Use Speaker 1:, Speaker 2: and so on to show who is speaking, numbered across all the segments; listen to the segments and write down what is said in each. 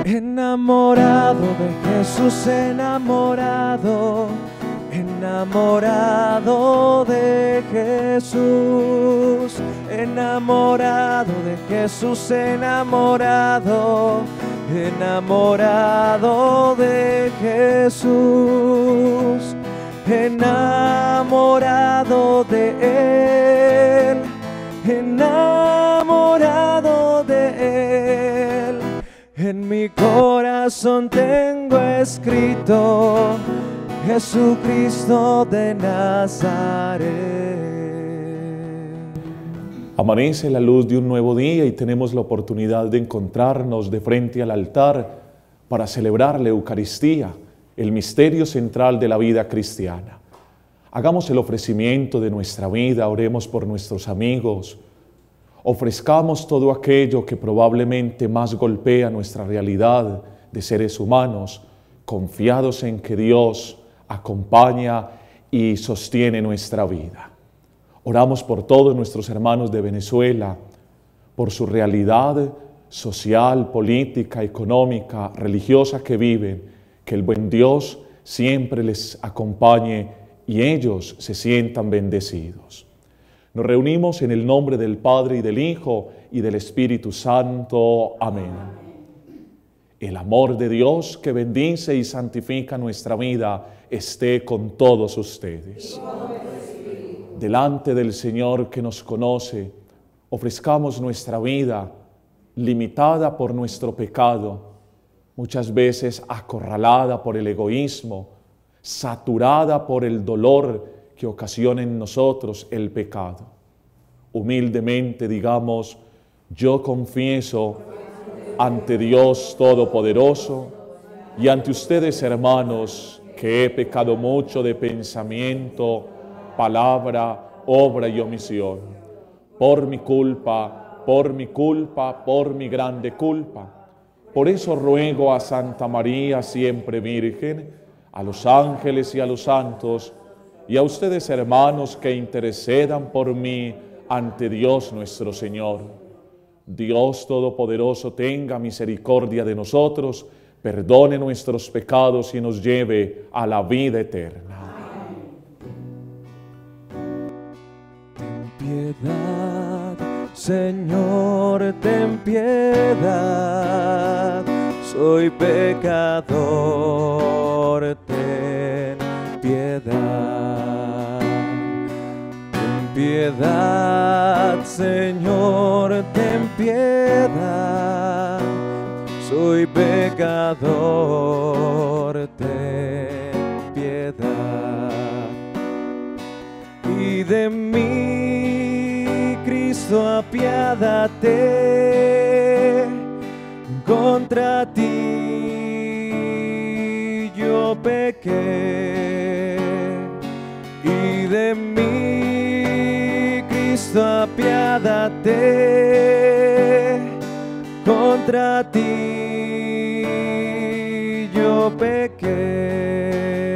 Speaker 1: Enamorado de Jesús, enamorado, enamorado de Jesús, enamorado de Jesús, enamorado, enamorado de Jesús, enamorado de Él, enamorado de Él. En mi corazón tengo escrito Jesucristo de Nazaret.
Speaker 2: Amanece la luz de un nuevo día y tenemos la oportunidad de encontrarnos de frente al altar para celebrar la Eucaristía, el misterio central de la vida cristiana. Hagamos el ofrecimiento de nuestra vida, oremos por nuestros amigos, ofrezcamos todo aquello que probablemente más golpea nuestra realidad de seres humanos, confiados en que Dios acompaña y sostiene nuestra vida. Oramos por todos nuestros hermanos de Venezuela, por su realidad social, política, económica, religiosa que viven, que el buen Dios siempre les acompañe y ellos se sientan bendecidos. Nos reunimos en el nombre del Padre y del Hijo y del Espíritu Santo. Amén. El amor de Dios que bendice y santifica nuestra vida esté con todos ustedes. Delante del Señor que nos conoce, ofrezcamos nuestra vida limitada por nuestro pecado, muchas veces acorralada por el egoísmo, saturada por el dolor que ocasiona en nosotros el pecado. Humildemente digamos: yo confieso ante Dios Todopoderoso y ante ustedes, hermanos, que he pecado mucho de pensamiento, palabra, obra y omisión, por mi culpa, por mi culpa, por mi grande culpa. Por eso ruego a Santa María, siempre Virgen, a los ángeles y a los santos, y a ustedes, hermanos, que intercedan por mí ante Dios nuestro Señor. Dios Todopoderoso tenga misericordia de nosotros, perdone nuestros pecados y nos lleve a la vida eterna.
Speaker 1: Ten piedad, Señor, ten piedad, soy pecador, ten piedad. Ten piedad, Señor, ten piedad, soy pecador, ten piedad. Y de mí, Cristo, apiádate, contra ti yo pequé. Y de mí, Cristo, apiádate, contra ti yo pequé.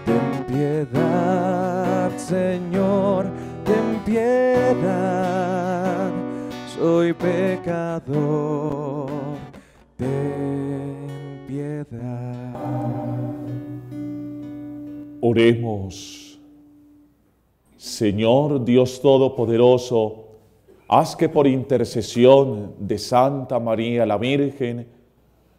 Speaker 1: Ten piedad, Señor, ten piedad, soy pecador, ten piedad.
Speaker 2: Oremos. Señor Dios Todopoderoso, haz que por intercesión de Santa María la Virgen,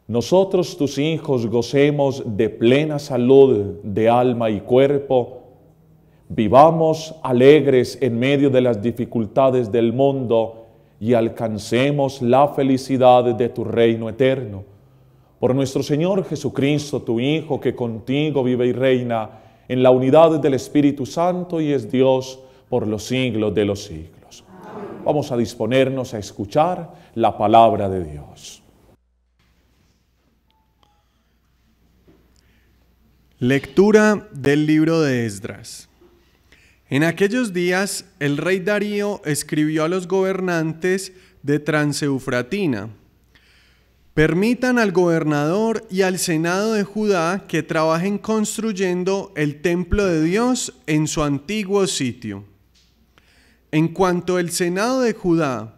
Speaker 2: nosotros tus hijos gocemos de plena salud de alma y cuerpo, vivamos alegres en medio de las dificultades del mundo y alcancemos la felicidad de tu reino eterno. Por nuestro Señor Jesucristo, tu Hijo, que contigo vive y reina en la unidad del Espíritu Santo y es Dios por los siglos de los siglos. Amén. Vamos a disponernos a escuchar la palabra de Dios.
Speaker 3: Lectura del libro de Esdras. En aquellos días, el rey Darío escribió a los gobernantes de Transeufratina: permitan al gobernador y al senado de Judá que trabajen construyendo el templo de Dios en su antiguo sitio. En cuanto al senado de Judá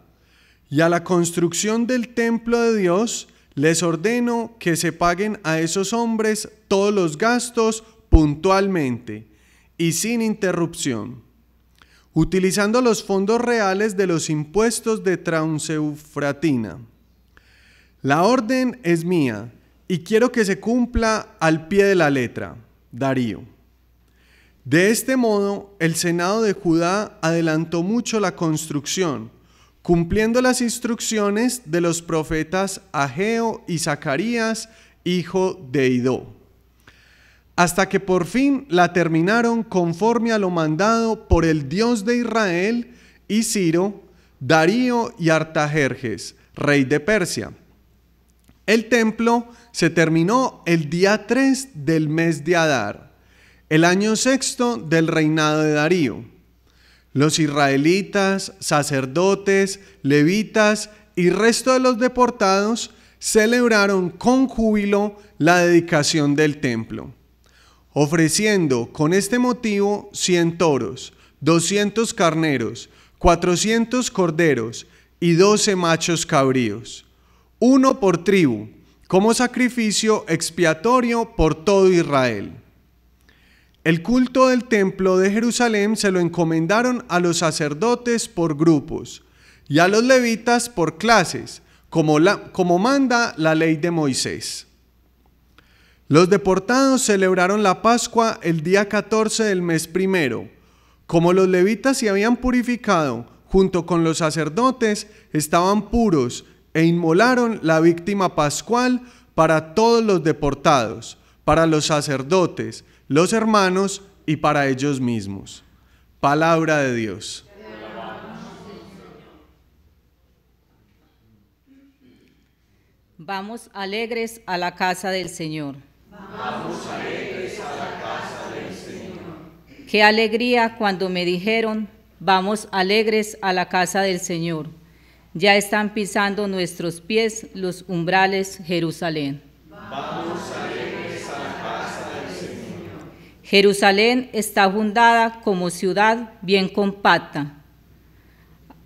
Speaker 3: y a la construcción del templo de Dios, les ordeno que se paguen a esos hombres todos los gastos puntualmente y sin interrupción, utilizando los fondos reales de los impuestos de Transeufratina. La orden es mía y quiero que se cumpla al pie de la letra. Darío. De este modo, el Senado de Judá adelantó mucho la construcción, cumpliendo las instrucciones de los profetas Ageo y Zacarías, hijo de Idó, hasta que por fin la terminaron conforme a lo mandado por el Dios de Israel y Ciro, Darío y Artajerjes, rey de Persia. El templo se terminó el día 3 del mes de Adar, el año sexto del reinado de Darío. Los israelitas, sacerdotes, levitas y resto de los deportados celebraron con júbilo la dedicación del templo, ofreciendo con este motivo 100 toros, 200 carneros, 400 corderos y 12 machos cabríos, uno por tribu, como sacrificio expiatorio por todo Israel. El culto del templo de Jerusalén se lo encomendaron a los sacerdotes por grupos y a los levitas por clases, como manda la ley de Moisés. Los deportados celebraron la Pascua el día 14 del mes primero. Como los levitas se habían purificado junto con los sacerdotes, estaban puros e inmolaron la víctima pascual para todos los deportados, para los sacerdotes, los hermanos y para ellos mismos. Palabra de Dios.
Speaker 4: Vamos alegres a la casa del Señor.
Speaker 5: Vamos alegres a la casa del Señor.
Speaker 4: Qué alegría cuando me dijeron, vamos alegres a la casa del Señor. Ya están pisando nuestros pies los umbrales Jerusalén.
Speaker 5: Vamos alegres a la casa del Señor.
Speaker 4: Jerusalén está fundada como ciudad bien compacta.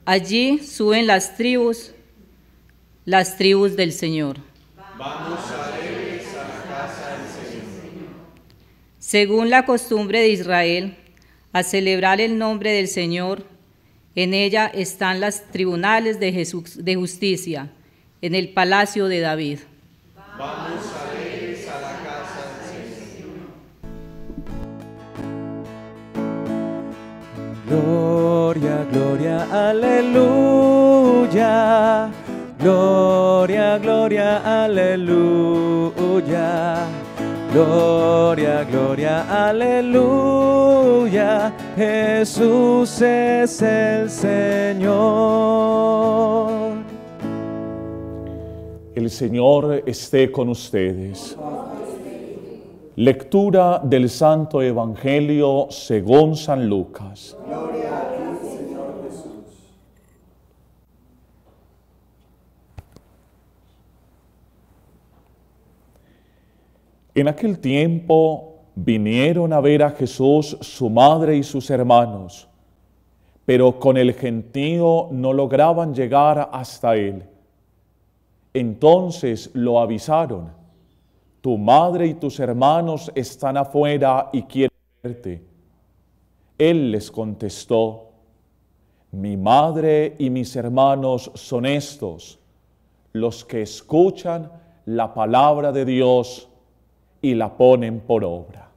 Speaker 4: Allí suben las tribus del Señor.
Speaker 5: Vamos alegres a la casa del Señor.
Speaker 4: Según la costumbre de Israel, a celebrar el nombre del Señor, en ella están los tribunales de justicia, en el palacio de David.
Speaker 5: Vamos alegres a la casa del Señor.
Speaker 1: Gloria, gloria, aleluya. Gloria, gloria, aleluya. Gloria, gloria, aleluya. Jesús es el Señor.
Speaker 2: El Señor esté con ustedes. Lectura del Santo Evangelio según San Lucas.
Speaker 5: Gloria a ti, Señor Jesús.
Speaker 2: En aquel tiempo vinieron a ver a Jesús su madre y sus hermanos, pero con el gentío no lograban llegar hasta él. Entonces lo avisaron: tu madre y tus hermanos están afuera y quieren verte. Él les contestó: mi madre y mis hermanos son estos, los que escuchan la palabra de Dios y la ponen por obra.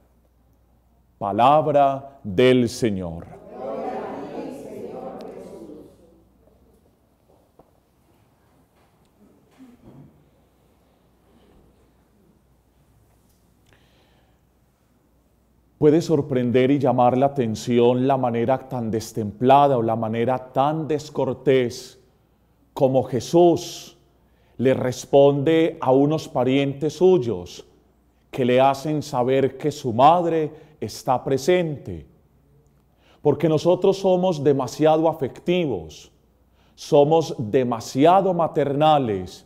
Speaker 2: Palabra del Señor.
Speaker 5: Gloria a ti, Señor Jesús.
Speaker 2: Puede sorprender y llamar la atención la manera tan destemplada o la manera tan descortés como Jesús le responde a unos parientes suyos que le hacen saber que su madre está presente. Porque nosotros somos demasiado afectivos, somos demasiado maternales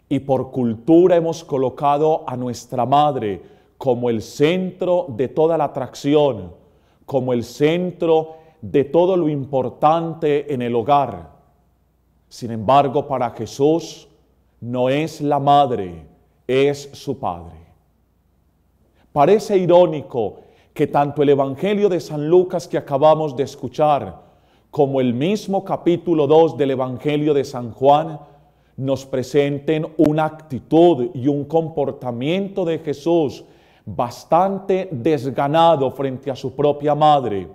Speaker 2: y por cultura hemos colocado a nuestra madre como el centro de toda la atracción, como el centro de todo lo importante en el hogar. Sin embargo, para Jesús, no es la madre, es su padre. Parece irónico que tanto el Evangelio de San Lucas que acabamos de escuchar, como el mismo capítulo 2 del Evangelio de San Juan, nos presenten una actitud y un comportamiento de Jesús bastante desganado frente a su propia madre,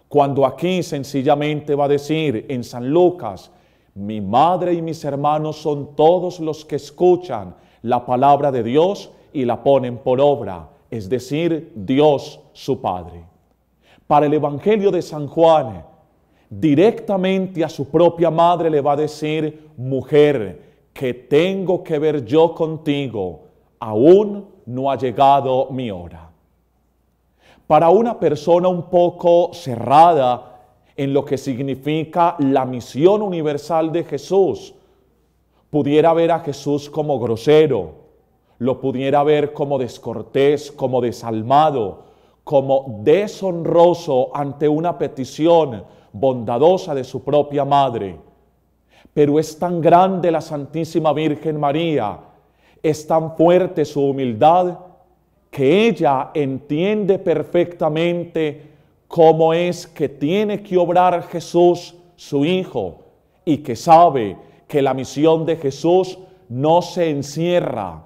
Speaker 2: cuando aquí sencillamente va a decir en San Lucas: mi madre y mis hermanos son todos los que escuchan la palabra de Dios y la ponen por obra, es decir, Dios su Padre. Para el Evangelio de San Juan, directamente a su propia madre le va a decir: mujer, ¿qué tengo que ver yo contigo? Aún no ha llegado mi hora. Para una persona un poco cerrada en lo que significa la misión universal de Jesús, pudiera ver a Jesús como grosero, lo pudiera ver como descortés, como desalmado, como deshonroso ante una petición bondadosa de su propia madre. Pero es tan grande la Santísima Virgen María, es tan fuerte su humildad, que ella entiende perfectamente cómo es que tiene que obrar Jesús, su Hijo, y que sabe que la misión de Jesús no se encierra,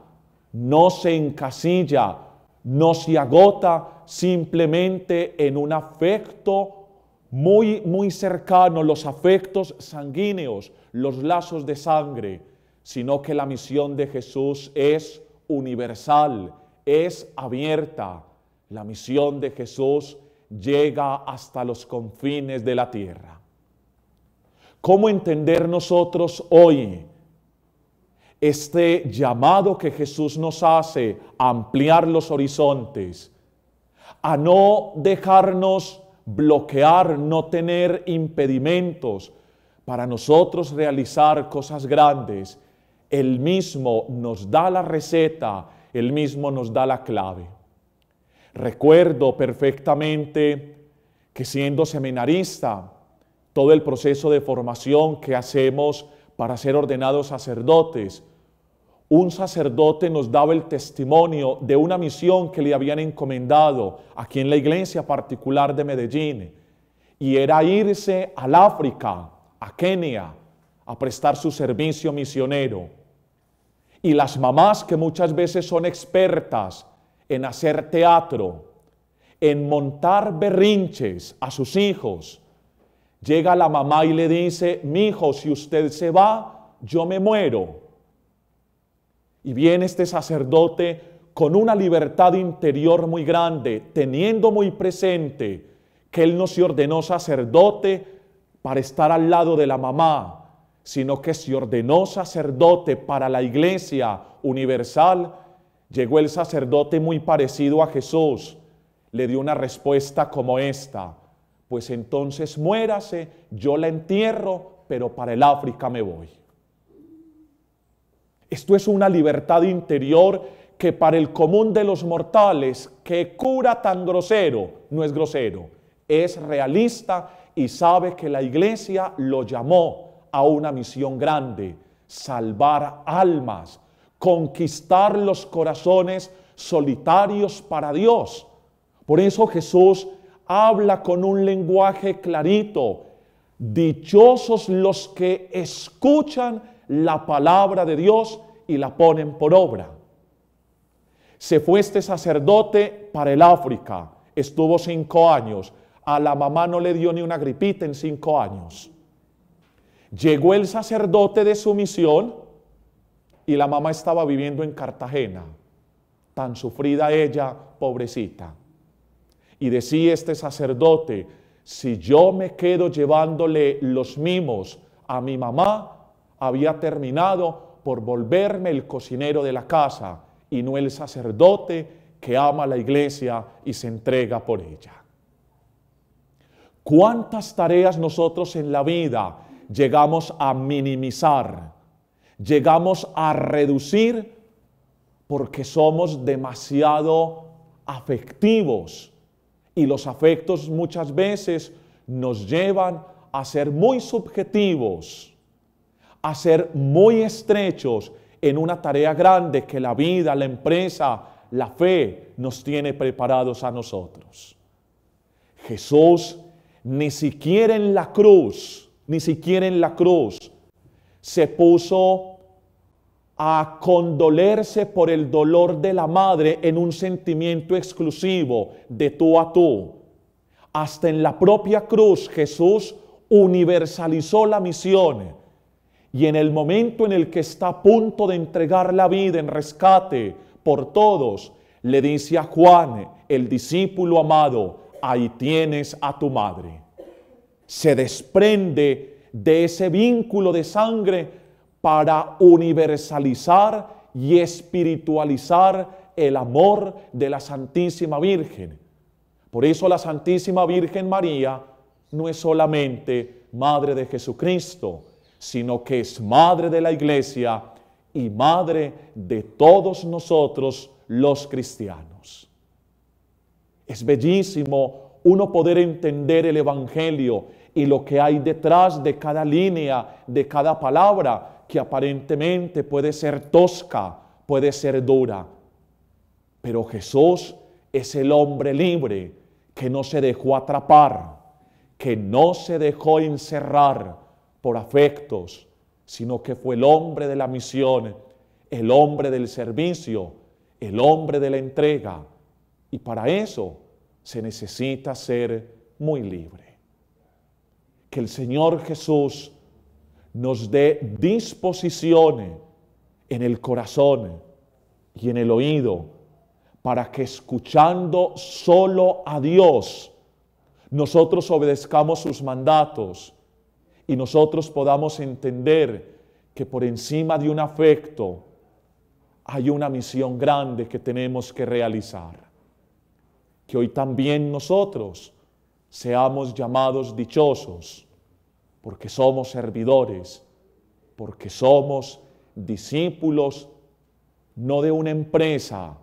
Speaker 2: no se encasilla, no se agota simplemente en un afecto muy cercano, los afectos sanguíneos, los lazos de sangre, sino que la misión de Jesús es universal, es abierta. La misión de Jesús llega hasta los confines de la tierra. ¿Cómo entender nosotros hoy este llamado que Jesús nos hace a ampliar los horizontes, a no dejarnos bloquear, no tener impedimentos para nosotros realizar cosas grandes? Él mismo nos da la receta, Él mismo nos da la clave. Recuerdo perfectamente que siendo seminarista, todo el proceso de formación que hacemos para ser ordenados sacerdotes, un sacerdote nos daba el testimonio de una misión que le habían encomendado aquí en la iglesia particular de Medellín, y era irse al África, a Kenia, a prestar su servicio misionero. Y las mamás, que muchas veces son expertas en hacer teatro, en montar berrinches a sus hijos, llega la mamá y le dice: mi hijo, si usted se va, yo me muero. Y viene este sacerdote con una libertad interior muy grande, teniendo muy presente que él no se ordenó sacerdote para estar al lado de la mamá, sino que se ordenó sacerdote para la Iglesia universal. Llegó el sacerdote muy parecido a Jesús, le dio una respuesta como esta: pues entonces muérase, yo la entierro, pero para el África me voy. Esto es una libertad interior que para el común de los mortales, ¿qué cura tan grosero? No es grosero, es realista y sabe que la Iglesia lo llamó a una misión grande: salvar almas, conquistar los corazones solitarios para Dios. Por eso Jesús habla con un lenguaje clarito: dichosos los que escuchan la palabra de Dios y la ponen por obra. Se fue este sacerdote para el África, estuvo 5 años, a la mamá no le dio ni una gripita en 5 años. Llegó el sacerdote de su misión y la mamá estaba viviendo en Cartagena, tan sufrida ella, pobrecita. Y decía este sacerdote: si yo me quedo llevándole los mimos a mi mamá, había terminado por volverme el cocinero de la casa y no el sacerdote que ama a la iglesia y se entrega por ella. ¿Cuántas tareas nosotros en la vida llegamos a minimizar, llegamos a reducir porque somos demasiado afectivos? Y los afectos muchas veces nos llevan a ser muy subjetivos, a ser muy estrechos en una tarea grande que la vida, la empresa, la fe nos tiene preparados a nosotros. Jesús ni siquiera en la cruz, se puso a condolerse por el dolor de la madre en un sentimiento exclusivo de tú a tú. Hasta en la propia cruz Jesús universalizó la misión, y en el momento en el que está a punto de entregar la vida en rescate por todos, le dice a Juan, el discípulo amado: ahí tienes a tu madre. Se desprende de ese vínculo de sangre para universalizar y espiritualizar el amor de la Santísima Virgen. Por eso la Santísima Virgen María no es solamente Madre de Jesucristo, sino que es Madre de la Iglesia y Madre de todos nosotros los cristianos. Es bellísimo uno poder entender el Evangelio y lo que hay detrás de cada línea, de cada palabra, que aparentemente puede ser tosca, puede ser dura. Pero Jesús es el hombre libre que no se dejó atrapar, que no se dejó encerrar por afectos, sino que fue el hombre de la misión, el hombre del servicio, el hombre de la entrega. Y para eso se necesita ser muy libre. Que el Señor Jesús nos dé disposición en el corazón y en el oído para que, escuchando solo a Dios, nosotros obedezcamos sus mandatos y nosotros podamos entender que por encima de un afecto hay una misión grande que tenemos que realizar. Que hoy también nosotros seamos llamados dichosos, porque somos servidores, porque somos discípulos no de una empresa,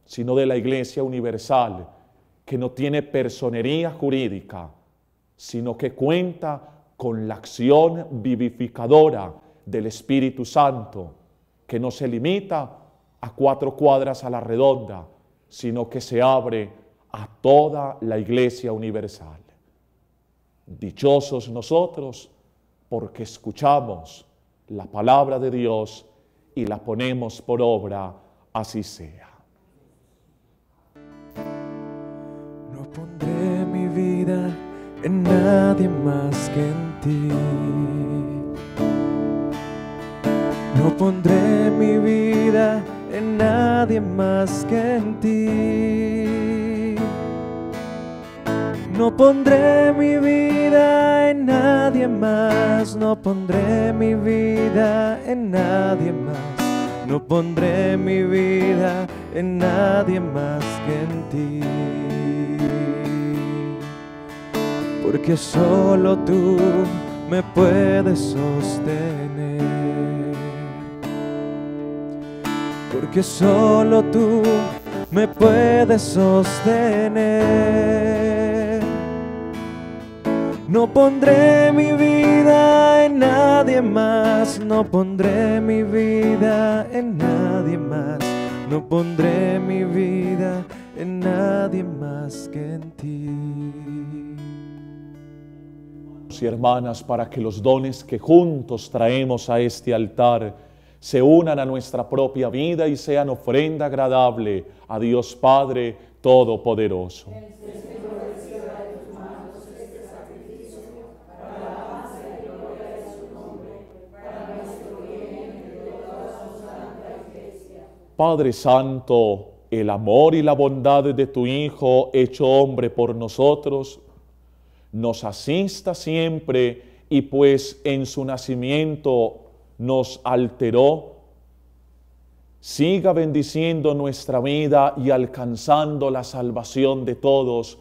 Speaker 2: sino de la Iglesia Universal, que no tiene personería jurídica, sino que cuenta con la acción vivificadora del Espíritu Santo, que no se limita a 4 cuadras a la redonda, sino que se abre a toda la Iglesia Universal. Dichosos nosotros porque escuchamos la palabra de Dios y la ponemos por obra, así sea.
Speaker 1: No pondré mi vida en nadie más que en ti. No pondré mi vida en nadie más que en ti. No pondré mi vida en nadie más, no pondré mi vida en nadie más, no pondré mi vida en nadie más que en ti. Porque solo tú me puedes sostener. Porque solo tú me puedes sostener. No pondré mi vida en nadie más, no pondré mi vida en nadie más, no pondré mi vida en nadie más que en ti.
Speaker 2: Y hermanas, para que los dones que juntos traemos a este altar se unan a nuestra propia vida y sean ofrenda agradable a Dios Padre Todopoderoso. Padre Santo, el amor y la bondad de tu Hijo, hecho hombre por nosotros, nos asista siempre y pues en su nacimiento nos alteró, siga bendiciendo nuestra vida y alcanzando la salvación de todos